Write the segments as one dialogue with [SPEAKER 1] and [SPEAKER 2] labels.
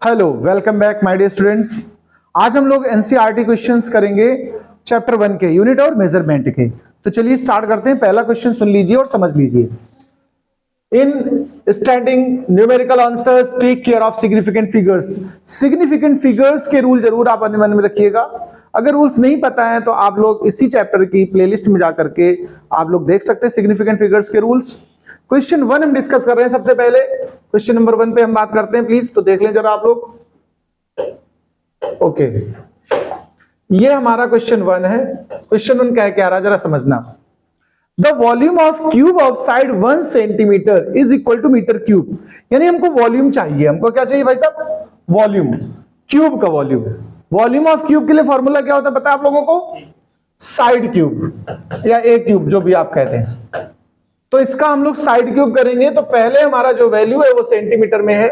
[SPEAKER 1] Hello, welcome back my dear students. आज हम लोग एनसीईआरटी क्वेश्चंस करेंगे चैप्टर 1 के यूनिट और मेजरमेंट के। तो चलिए स्टार्ट करते हैं। पहला क्वेश्चन सुन लीजिए और समझ लीजिए। In standing numerical answers take care of significant figures. Significant figures के रूल जरूर आप अपने मन में रखिएगा। अगर रूल्स नहीं पता है तो आप लोग इसी चैप्टर की प्लेलिस्ट में जाकर के आप लोग देख सकते हैं सिग्निफिकेंट फिगर्स के रूल्स। क्वेश्चन 1 हम डिस्कस कर रहे हैं। सबसे पहले क्वेश्चन नंबर 1 पे हम बात करते हैं, प्लीज तो देख लें जरा आप लोग। ओके, ये हमारा क्वेश्चन 1 है। क्वेश्चन 1 क्या रहा जरा समझना। The volume of cube of side 1 centimetre is equal to metre cube. यानी हमको वॉल्यूम चाहिए। हमको क्या चाहिए भाई साहब? वॉल्यूम, क्यूब का वॉल्यूम। वॉल्यूम ऑफ क्यूब के लिए फॉर्मूला क्या होता है पता है आप लोगों को? साइड क्यूब या ए क्यूब, जो भी आप कहते हैं। तो इसका हम लोग साइड क्यूब करेंगे तो पहले हमारा जो वैल्यू है वो सेंटीमीटर में है,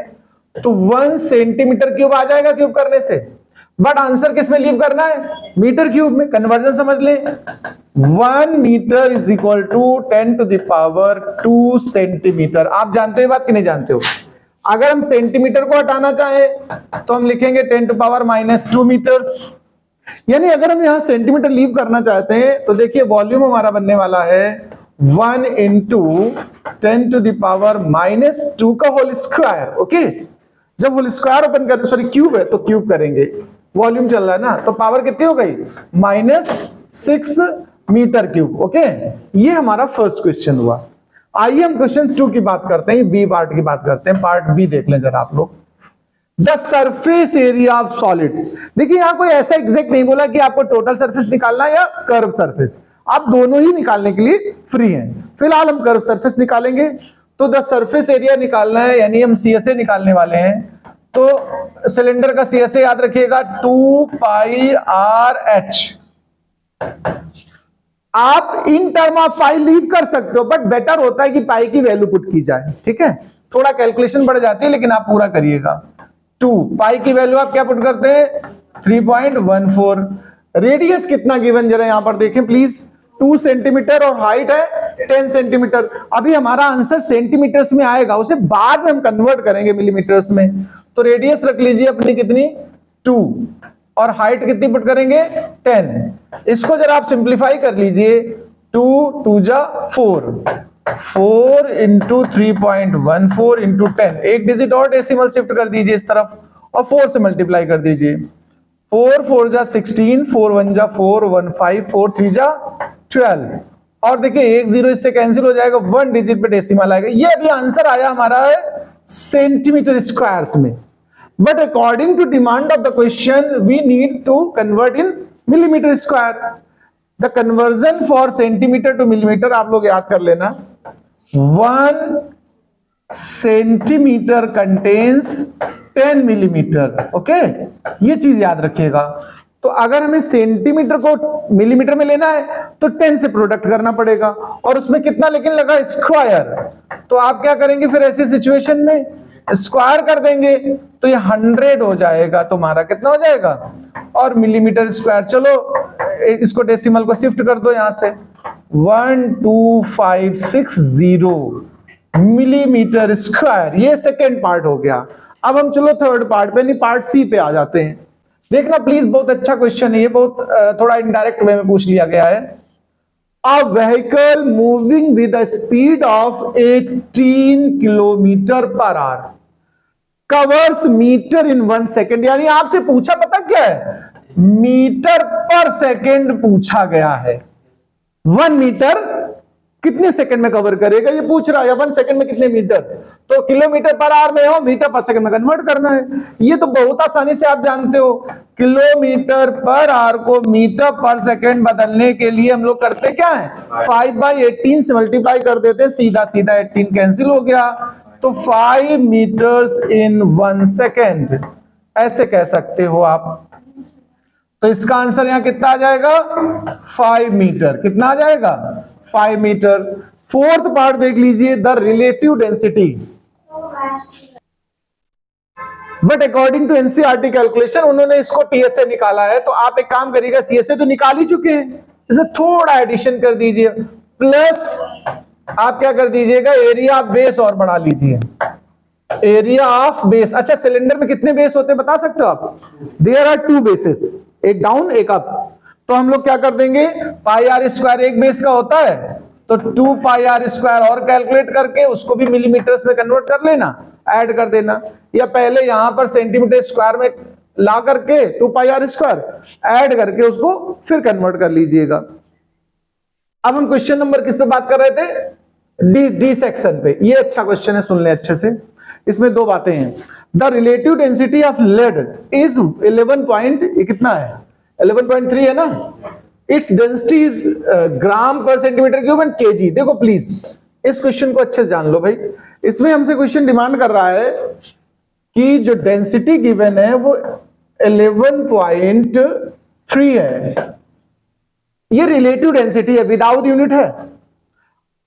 [SPEAKER 1] तो 1 सेंटीमीटर क्यूब आ जाएगा क्यूब करने से। बट आंसर किस में लीव करना है? मीटर क्यूब में। कन्वर्जन समझ ले। 1 metre is equal to 10 to the power 2 centimetre. आप जानते हो बात कि नहीं जानते हो? अगर हम सेंटीमीटर को हटाना चाहें तो हम लिखेंगे 10 टू पावर -2 मीटर्स। यानी अगर हम यहां सेंटीमीटर लीव करना चाहते हैं तो देखिए वॉल्यूम हमारा बनने वाला है 1 इंटू 10 टू द पावर -2 का होल स्क्वायर। ओके, जब होल स्क्वायर ओपन करते, सॉरी क्यूब है तो क्यूब करेंगे, वॉल्यूम चल रहा है ना, तो पावर कितनी हो गई? -6 मीटर क्यूब। ओके, ये हमारा फर्स्ट क्वेश्चन हुआ। आइए हम क्वेश्चन 2 की बात करते हैं, बी पार्ट की बात करते हैं। पार्ट बी देख लें जरा आप लोग। The surface area of solid. देखिए यहां कोई ऐसा एग्जैक्ट नहीं बोला कि आपको टोटल सरफेस निकालना है या कर्व सरफेस। आप दोनों ही निकालने के लिए फ्री हैं। फिलहाल हम कर्व सरफेस निकालेंगे। तो द सरफेस एरिया निकालना है, यानी हम सीएसए निकालने वाले हैं। तो सिलेंडर का सीएसए याद रखिएगा 2 पाई आर एच। आप इन टर्म ऑफ पाई लीव कर सकते हो, बट बेटर होता है कि पाई की वैल्यू पुट की जाए। ठीक है, थोड़ा कैलकुलेशन बढ़ जाती है लेकिन आप पूरा करिएगा। 2 पाई की वैल्यू आप क्या पुट करते हैं? 3.14। रेडियस कितना गिवन जरा यहां पर देखें प्लीज। 2 सेंटीमीटर और हाइट है 10 सेंटीमीटर। अभी हमारा आंसर सेंटीमीटर्स में आएगा, उसे बाद में हम कन्वर्ट करेंगे मिलीमीटर्स में। तो रेडियस रख लीजिए अपनी कितनी? 2, और हाइट कितनी पुट करेंगे? 10। इसको जरा आप सिंप्लीफाई कर लीजिए। 2 2 जा 4, 4 इंटू 3.14 इंटू 10। एक डिजिट और डेसिमल शिफ्ट कर दीजिए इस तरफ और 4 से मल्टीप्लाई कर दीजिए। 4 4 जा 16, 4 1 जा 4, 1 5, 4 3 जा 12। और देखिए एक जीरो इससे कैंसिल हो जाएगा, 1 डिजिट पे डेसिमल आएगा। ये अभी आंसर आया हमारा है सेंटीमीटर स्क्वायर्स में। But according to demand of the question we need to convert in millimetre square. The conversion for centimetre to millimetre आप लोग याद कर लेना। 1 सेंटीमीटर कंटेन्स 10 मिलीमीटर। ओके, ये चीज याद रखिएगा। तो अगर हमें सेंटीमीटर को मिलीमीटर में लेना है तो 10 से प्रोडक्ट करना पड़ेगा, और उसमें कितना लेकिन लगा? स्क्वायर। तो आप क्या करेंगे फिर ऐसी सिचुएशन में? स्क्वायर कर देंगे तो ये 100 हो जाएगा। तो हमारा कितना हो जाएगा? और मिलीमीटर स्क्वायर, चलो इसको डेसिमल को शिफ्ट कर दो यहां से। 12560 मिलीमीटर स्क्वायर। ये सेकेंड पार्ट हो गया। अब हम चलो थर्ड पार्ट पे, नहीं पार्ट सी पे आ जाते हैं। देखना प्लीज, बहुत अच्छा क्वेश्चन है ये, बहुत थोड़ा इनडायरेक्ट वे में पूछ लिया गया है। A vehicle moving with the speed of 18 kilometre per hour covers metre in 1 second. यानी आपसे पूछा पता क्या है? मीटर पर सेकेंड पूछा गया है। 1 मीटर कितने सेकंड में कवर करेगा ये पूछ रहा है, 1 सेकंड में कितने मीटर। तो किलोमीटर पर आवर में हो, मीटर पर सेकंड में कन्वर्ट करना है। ये तो बहुत आसानी से आप जानते हो। किलोमीटर पर आवर को मीटर पर सेकंड बदलने के लिए हम लोग करते क्या है? 5/18 से मल्टीप्लाई कर देते, सीधा सीधा 18 कैंसिल हो गया। तो 5 मीटर्स इन 1 सेकेंड ऐसे कह सकते हो आप। तो इसका आंसर यहां कितना आ जाएगा? 5 मीटर। कितना आ जाएगा? 5 मीटर। फोर्थ पार्ट देख लीजिए, the relative density. But according to NCERT calculation उन्होंने इसको टीएसए निकाला है। तो आप एक काम करिएगा, सीएसए तो निकाल ही चुके हैं, इसमें थोड़ा एडिशन कर दीजिए, प्लस आप क्या कर दीजिएगा? एरिया बेस और बढ़ा लीजिए। Area of base. अच्छा, सिलेंडर में कितने बेस होते हैं बता सकते हो आप? देयर आर 2 बेसिस, एक डाउन एक अप। तो हम लोग क्या कर देंगे, पाई आर स्क्वायर एक बेस का होता है, तो 2 पाई आर स्क्वायर और कैलकुलेट करके उसको भी मिलीमीटर्स में कन्वर्ट कर लेना, ऐड कर देना, या पहले यहां पर सेंटीमीटर स्क्वायर में ला करके 2 पाई आर स्क्वायर ऐड करके उसको फिर कन्वर्ट कर लीजिएगा। अब हम क्वेश्चन नंबर किस पे बात कर रहे थे? डी सेक्शन पे। ये अच्छा क्वेश्चन है, सुन ले अच्छे से। इसमें 2 बातें हैं। The relative density of lead is 11 point, ये कितना है? 11.3 है ना। इट्स डेंसिटी इज ग्राम पर सेंटीमीटर क्यूब एंड केजी। देखो प्लीज इस क्वेश्चन को अच्छे से जान लो भाई। इसमें हमसे क्वेश्चन डिमांड कर रहा है कि जो डेंसिटी गिवन है वो 11.3 है। ये रिलेटिव डेंसिटी है, विदाउट यूनिट है।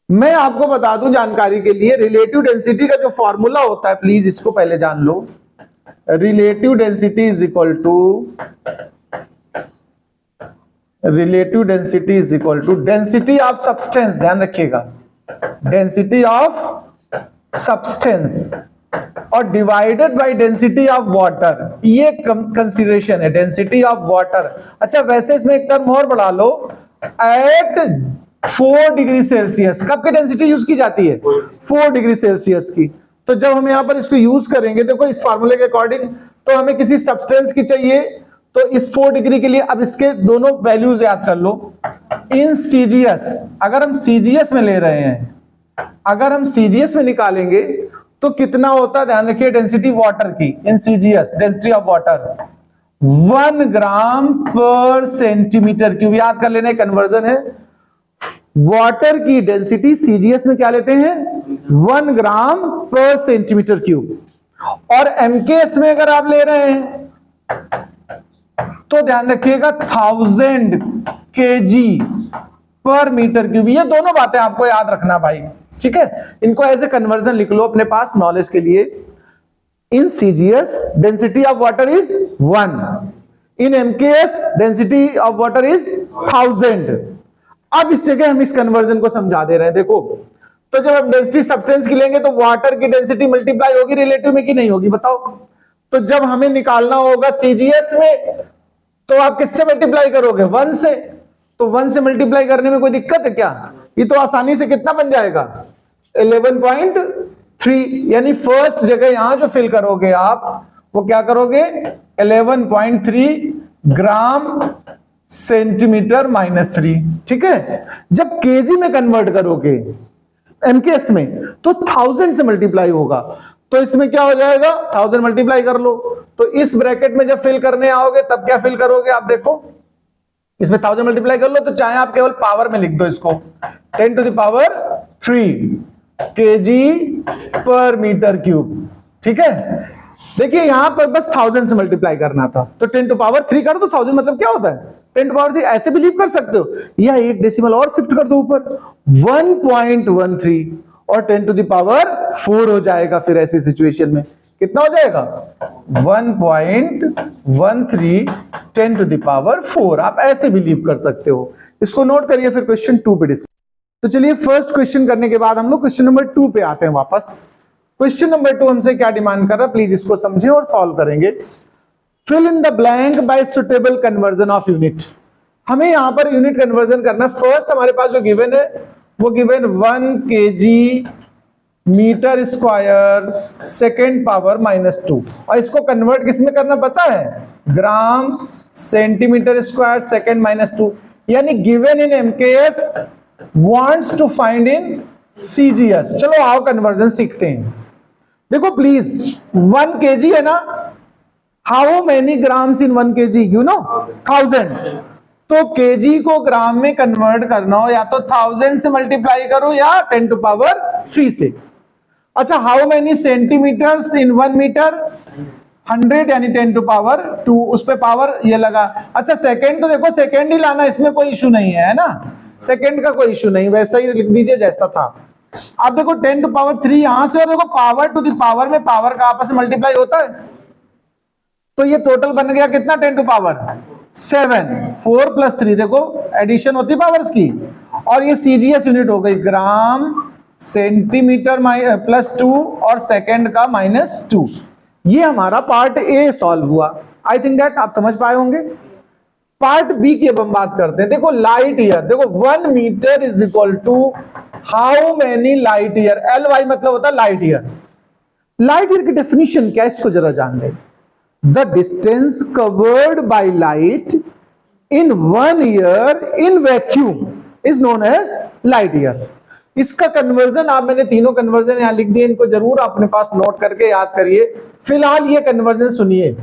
[SPEAKER 1] मैं आपको बता दूं जानकारी के लिए, रिलेटिव डेंसिटी का जो फॉर्मूला होता है, प्लीज इसको पहले जान लो। Relative density is equal to density of substance, ध्यान रखिएगा, डेंसिटी ऑफ सब्सटेंस और divided by density of water. ये कंसीडरेशन है, डेंसिटी ऑफ वाटर। अच्छा, वैसे इसमें एक टर्म और बढ़ा लो, एट 4 डिग्री सेल्सियस। कब की डेंसिटी यूज की जाती है? 4 डिग्री सेल्सियस की। तो जब हम यहां पर इसको यूज करेंगे, देखो इस फार्मूले के अकॉर्डिंग, तो हमें किसी सब्सटेंस की चाहिए, तो इस 4 डिग्री के लिए अब इसके दोनों वैल्यूज याद कर लो। इन सीजीएस, अगर हम सीजीएस में ले रहे हैं, अगर हम सीजीएस में निकालेंगे तो कितना होता है? ध्यान रखिए, डेंसिटी वाटर की in CGS, density of water 1 ग्राम पर सेंटीमीटर क्यूब। याद कर लेना, कन्वर्जन है। वाटर की डेंसिटी सीजीएस में क्या लेते हैं? 1 ग्राम पर सेंटीमीटर क्यूब। और एमकेएस में अगर आप ले रहे हैं तो ध्यान रखिएगा 1000 केजी पर मीटर क्यूब। ये दोनों बातें आपको याद रखना भाई, ठीक है। इनको एज ए कन्वर्जन लिख लो अपने पास नॉलेज के लिए। In CGS density of water is 1, in MKS density of water is 1000। अब इस जगह हम इस कन्वर्जन को समझा दे रहे हैं। देखो, तो जब हम डेंसिटी सब्सटेंस की लेंगे तो वाटर की डेंसिटी मल्टीप्लाई होगी रिलेटिव में कि नहीं होगी बताओ? तो जब हमें निकालना होगा सीजीएस में, तो आप किससे मल्टीप्लाई करोगे? 1 से। तो 1 से मल्टीप्लाई करने में कोई दिक्कत है क्या? ये तो आसानी से कितना बन जाएगा? 11.3। यानी फर्स्ट जगह यहां जो फिल करोगे आप, वो क्या करोगे? 11.3 ग्राम सेंटीमीटर -3, ठीक है। जब केजी में कन्वर्ट करोगे एमकेएस में, तो 1000 से मल्टीप्लाई होगा। तो इसमें क्या हो जाएगा? 1000 मल्टीप्लाई कर लो। तो इस ब्रैकेट में जब फिल करने आओगे तब क्या फिल करोगे आप? देखो, इसमें 1000 मल्टीप्लाई कर लो, तो चाहे आप केवल पावर में लिख दो इसको, 10⁻³ केजी पर मीटर क्यूब, ठीक है। देखिए यहां पर बस 1000 से मल्टीप्लाई करना था, तो 10⁻³ कर दो। 1000 मतलब क्या होता है? 10⁻³ ऐसे बिलीव कर सकते हो, या एक डेसिमल और शिफ्ट कर दो ऊपर, 1.13 और 10⁻⁴ हो जाएगा। फिर ऐसी सिचुएशन में कितना हो जाएगा? 1.13 10⁻⁴। आप ऐसे बिलीव कर सकते हो। इसको नोट करिए, फिर क्वेश्चन 2 पे डिस्कस। तो चलिए फर्स्ट क्वेश्चन करने के बाद हम लोग क्वेश्चन नंबर 2 पे आते हैं वापस। क्वेश्चन नंबर 2 हमसे क्या डिमांड कर रहा है, प्लीज इसको समझें और सॉल्व करेंगे। Fill in the blank by suitable conversion of unit. हमें यहां पर यूनिट कन्वर्जन करना। फर्स्ट हमारे पास जो गिवन है वो given 1 KG metre square second power -2, और इसको कन्वर्ट किस में करना पता है? Gram centimetre square second -2। यानी given in MKS wants to find in CGS. चलो आओ कन्वर्जन सीखते हैं। देखो प्लीज, 1 केजी है ना, how many grams in 1 KG? You know 1000। तो केजी को ग्राम में कन्वर्ट करना हो, या तो 1000 से मल्टीप्लाई करो या 10⁻³ से। अच्छा, how many centimetres in 1 metre? 100 यानी 10⁻²। उस पे पावर ये लगा। अच्छा सेकेंड, तो देखो सेकेंड ही लाना, इसमें कोई इशू नहीं है ना, सेकेंड का कोई इशू नहीं, वैसा ही लिख दीजिए जैसा था। अब देखो 10⁻³ यहां से, और देखो पावर टू द पावर में पावर का आपस में मल्टीप्लाई होता है, तो ये टोटल बन गया कितना? 10⁻7। 4 + 3, देखो एडिशन होती पावर्स की, और ये सीजीएस यूनिट हो गई ग्राम सेंटीमीटर +2 और सेकंड का -2। ये हमारा पार्ट ए सॉल्व हुआ। आई थिंक दैट आप समझ पाए होंगे। पार्ट बी की अब हम बात करते हैं। देखो लाइट ईयर, देखो 1 metre is equal to how many light year. LY मतलब होता है लाइट ईयर। लाइट ईयर की डेफिनेशन क्या है, इसको जरा जान लें। The distance covered by light in 1 year in vacuum is known as light year. इसका कन्वर्जन आप, मैंने तीनों कन्वर्जन यहां लिख दिए, इनको जरूर अपने पास नोट करके याद करिए। फिलहाल ये कन्वर्जन सुनिए।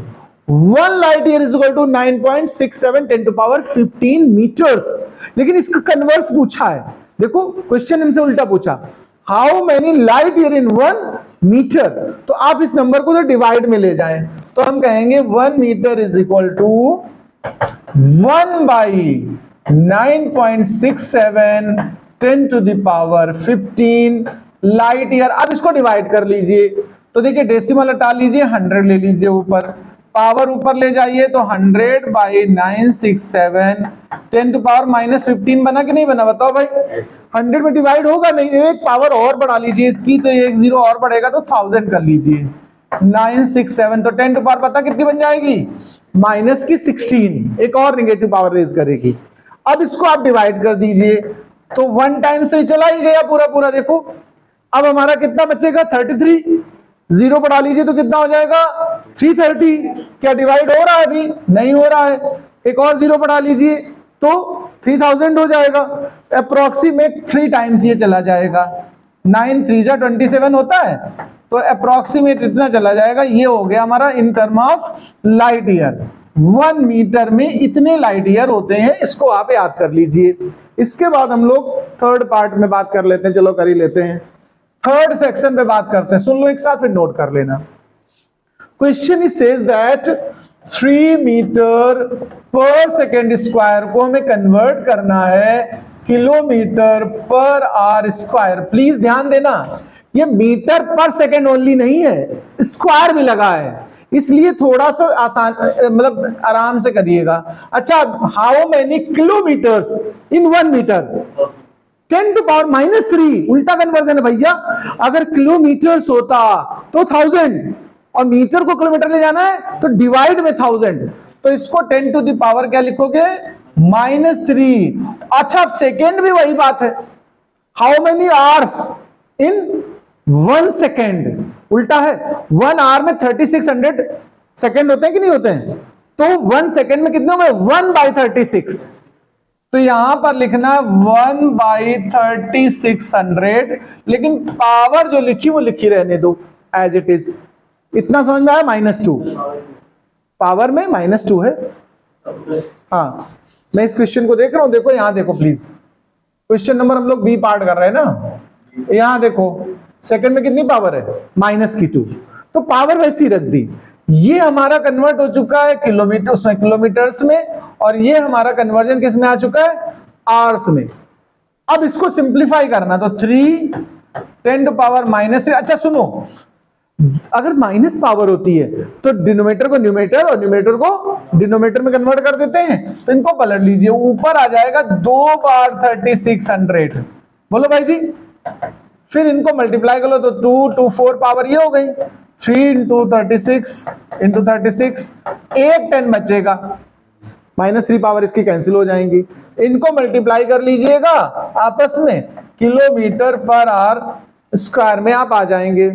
[SPEAKER 1] 1 light year is equal to 9.67 10 to power 15 metres. लेकिन इसका कन्वर्स पूछा है। देखो क्वेश्चन इनसे उल्टा पूछा, how many light year in 1 metre. तो आप इस नंबर को तो डिवाइड में ले जाएं, तो हम कहेंगे 1 metre is equal to 1 by 9.67 10 to the power 15 light year. अब इसको डिवाइड कर लीजिए, तो देखिए डेसिमल हटा लीजिए, 100 ले लीजिए ऊपर, पावर ऊपर ले जाइए, तो 100 बाई 967 10 टू पावर -15 बना कि नहीं बना, बताओ भाई। 100 में डिवाइड होगा नहीं, एक पावर और बढ़ा लीजिए इसकी, तो एक 0 और बढ़ेगा, तो 1000 कर लीजिए। 967 तो 10 टू पावर पता कितनी बन जाएगी, -16, एक और निगेटिव पावर रेज करेगी। अब इसको आप डिवाइड कर दीजिए, तो 1 टाइम्स तो ये चला ही गया पूरा पूरा। देखो अब हमारा कितना बचेगा, 33, 0 बढ़ा लीजिए तो कितना हो जाएगा, 330। क्या डिवाइड हो रहा है, अभी नहीं हो रहा है, एक और 0 बढ़ा लीजिए तो 3000 हो जाएगा। अप्रोक्सीमेट 3 टाइम्स ये चला जाएगा, 9 3 जा 27 होता है, तो अप्रोक्सीमेट इतना चला जाएगा। ये हो गया हमारा in term of light year. 1 metre में इतने लाइट ईयर होते हैं, इसको आप याद कर लीजिए। इसके बाद हम लोग थर्ड पार्ट में बात कर लेते हैं, चलो कर ही लेते हैं। थर्ड सेक्शन पे बात करते हैं, सुन लो एक साथ फिर नोट कर लेना। Question is says that 3 metre पर सेकेंड स्क्वायर को हमें कन्वर्ट करना है किलोमीटर पर आर स्क्वायर। प्लीज ध्यान देना, ये मीटर पर सेकेंड ओनली नहीं है, स्क्वायर भी लगा है, इसलिए थोड़ा सा आसान, मतलब आराम से करिएगा। अच्छा, how many kilometres in 1 metre, 10 to power -3, उल्टा कन्वर्जन है भैया। अगर किलोमीटर्स होता तो 1000, और मीटर को किलोमीटर ले जाना है तो डिवाइड में 1000, तो इसको 10 टू द पावर क्या लिखोगे, -3। अच्छा, अब सेकेंड भी वही बात है, how many hours in 1 second, उल्टा है। 1 आवर में 3600 सेकेंड होते हैं कि नहीं होते हैं, तो 1 सेकेंड में कितने हुए, 1/36। तो यहां पर लिखना 1/3600, लेकिन पावर जो लिखी वो लिखी रहने दो एज इट इज। इतना समझ में आया, -2 पावर में -2 है। हाँ, मैं इस क्वेश्चन को देख रहा हूं, देखो यहां देखो प्लीज, क्वेश्चन नंबर हम लोग बी पार्ट कर रहे हैं ना, यहां देखो सेकंड में कितनी पावर है, -2, तो पावर वैसी रख दी। ये हमारा कन्वर्ट हो चुका है किलोमीटर, उसमें किलोमीटर्स में, और ये हमारा कन्वर्जन किस में आ चुका है, आवर्स में। अब इसको सिंप्लीफाई करना, तो 3 10 टू पावर -3। अच्छा सुनो, अगर माइनस पावर होती है तो डिनोमिनेटर को न्यूमरेटर और न्यूमरेटर को डिनोमिनेटर में कन्वर्ट कर देते हैं, तो इनको पलट लीजिए, ऊपर आ जाएगा 2 बार 3600। बोलो भाई जी, फिर इनको मल्टीप्लाई करो तो 2 2 4 पावर ये हो गई, 3 × 36 × 36, 8 10 बचेगा, -3 पावर इसकी कैंसिल हो जाएंगी। इनको मल्टीप्लाई कर लीजिएगा आपस में, किलोमीटर पर आवर स्क्वायर में आप आ जाएंगे।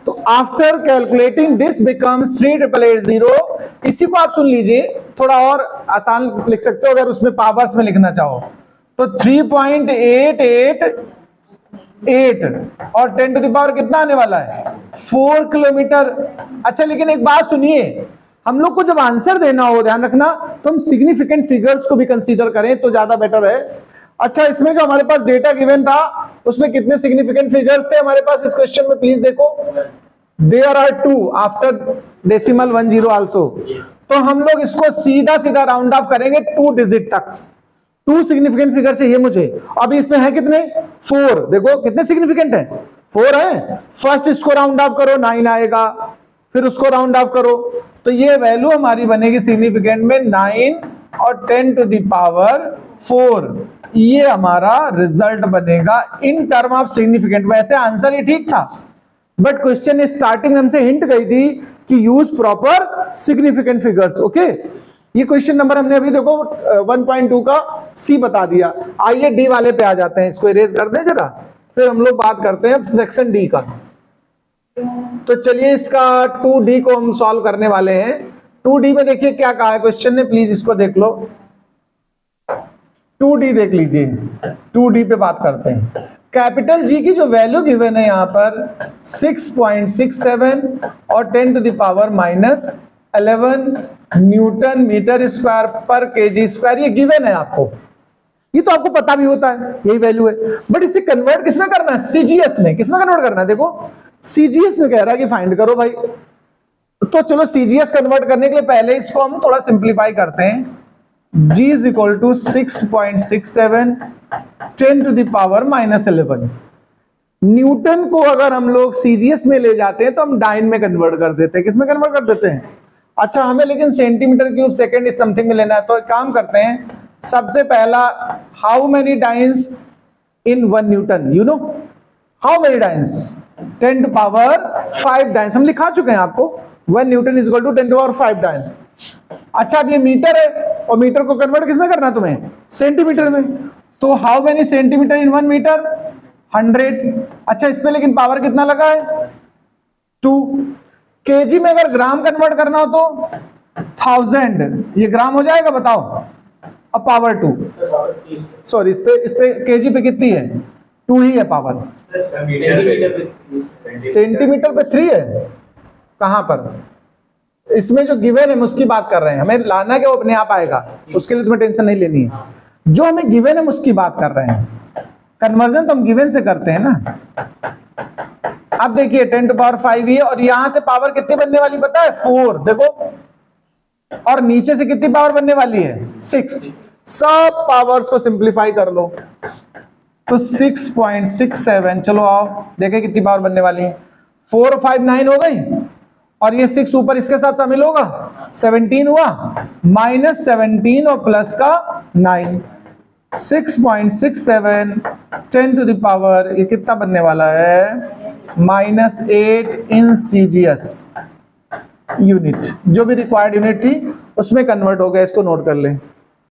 [SPEAKER 1] तो आफ्टर कैलकुलेटिंग दिस बिकम्स 3880। इसी को आप सुन लीजिए, थोड़ा और आसान लिख सकते हो अगर उसमें पावर्स में लिखना चाहो तो 3.888 और 10 टू द पावर कितना आने वाला है, 4 किलोमीटर। अच्छा लेकिन एक बात सुनिए, हम लोग को जब आंसर देना हो, ध्यान रखना, तो हम सिग्निफिकेंट फिगर्स को भी कंसीडर करें तो ज्यादा बेटर है। अच्छा, इसमें जो हमारे पास डेटा गिवन था उसमें कितने सिग्निफिकेंट फिगर्स थे हमारे पास इस क्वेश्चन में, प्लीज देखो, there are 2 after decimal 10 also. तो हम लोग इसको सीधा सीधा राउंड ऑफ करेंगे 2 डिजिट तक। 2 सिग्निफिकेंट फिगर चाहिए मुझे। अभी इसमें है कितने, 4। देखो कितने सिग्निफिकेंट है, 4 है। फर्स्ट इसको राउंड ऑफ करो, 9 आएगा, फिर उसको राउंड ऑफ करो, तो ये वैल्यू हमारी बनेगी सिग्निफिकेंट में 9 और 10 टू द पावर 4। ये हमारा रिजल्ट बनेगा इन टर्म ऑफ सिग्निफिकेंट। वैसे आंसर ये ठीक था, बट क्वेश्चन स्टार्टिंग हमसे हिंट गई थी कि use proper significant figures. Okay, ये क्वेश्चन नंबर हमने अभी देखो 1.2 का सी बता दिया। आइए डी वाले पे आ जाते हैं, इसको इरेज कर दें जरा, फिर हम लोग बात करते हैं सेक्शन डी का। तो चलिए इसका 2D को हम सॉल्व करने वाले हैं। 2D में देखिए क्या कहा है क्वेश्चन ने, प्लीज इसको देख लो। 2D देख लीजिए, 2D पे बात करते हैं। कैपिटल जी की जो वैल्यू गिवन है यहां पर 6.67 और 10 to the power -11 newton metre square पर केजी स्क्वायर, ये गिवन है आपको, ये तो आपको पता भी होता है, यही वैल्यू है। बट इसे कन्वर्ट किसमें करना है? सीजीएस में। किसमें कन्वर्ट करना है? देखो सीजीएस में कह रहा है कि फाइंड करो भाई। तो चलो सीजीएस कन्वर्ट करने के लिए पहले इसको हम थोड़ा सिंप्लीफाई करते हैं। G is equal to 6.67 10 to the power -11। Newton को अगर हम लोग सीजीएस में ले जाते हैं तो हम डाइन में कन्वर्ट कर देते हैं। किसमें कन्वर्ट कर देते हैं? अच्छा, हमें लेकिन सेंटीमीटर क्यूब सेकेंड इस समथिंग में लेना है, तो एक काम करते हैं। सबसे पहला, how many dynes in 1 newton? You know how many dynes? 10 to power 5 dynes हम लिखा चुके हैं आपको। 1 newton is equal to 10 to power 5 dynes. अच्छा, अब ये मीटर है और मीटर को कन्वर्ट किसमें करना है तुम्हें? सेंटीमीटर में। तो how many centimetre in 1 metre? 100। अच्छा, इसमें लेकिन पावर कितना लगा है? 2। केजी में अगर ग्राम कन्वर्ट करना हो तो 1000, ये ग्राम हो जाएगा बताओ। अब पावर 2, सॉरी इस पे केजी पे कितनी है? 2 ही है पावर। सेंटीमीटर पे 3 है। कहां पर? इसमें जो गिवन है उसकी बात कर रहे हैं, हमें लाना क्या वो अपने आप आएगा, उसके लिए तुम्हें टेंशन नहीं लेनी है। जो हमें गिवन है उसकी बात कर रहे हैं। कन्वर्जन तो हम गिवन से करते हैं ना। अब देखिए 10 टू पावर 5 ही है और यहां से पावर कितनी बनने वाली पता है? 4। देखो, और नीचे से कितनी पावर बनने वाली है? 6। सब पावर्स को सिंप्लीफाई कर लो तो 6.67, चलो आओ देखें कितनी पावर बनने वाली है। 4 और 5 9 हो गई, और ये 6 ऊपर इसके साथ शामिल होगा, 17 हुआ, -17 और प्लस का 9, 6.67 10 टू द पावर, ये कितना बनने वाला है? -8 इन सीजीएस यूनिट। जो भी रिक्वायर्ड यूनिट थी उसमें कन्वर्ट हो गया, इसको नोट कर लें।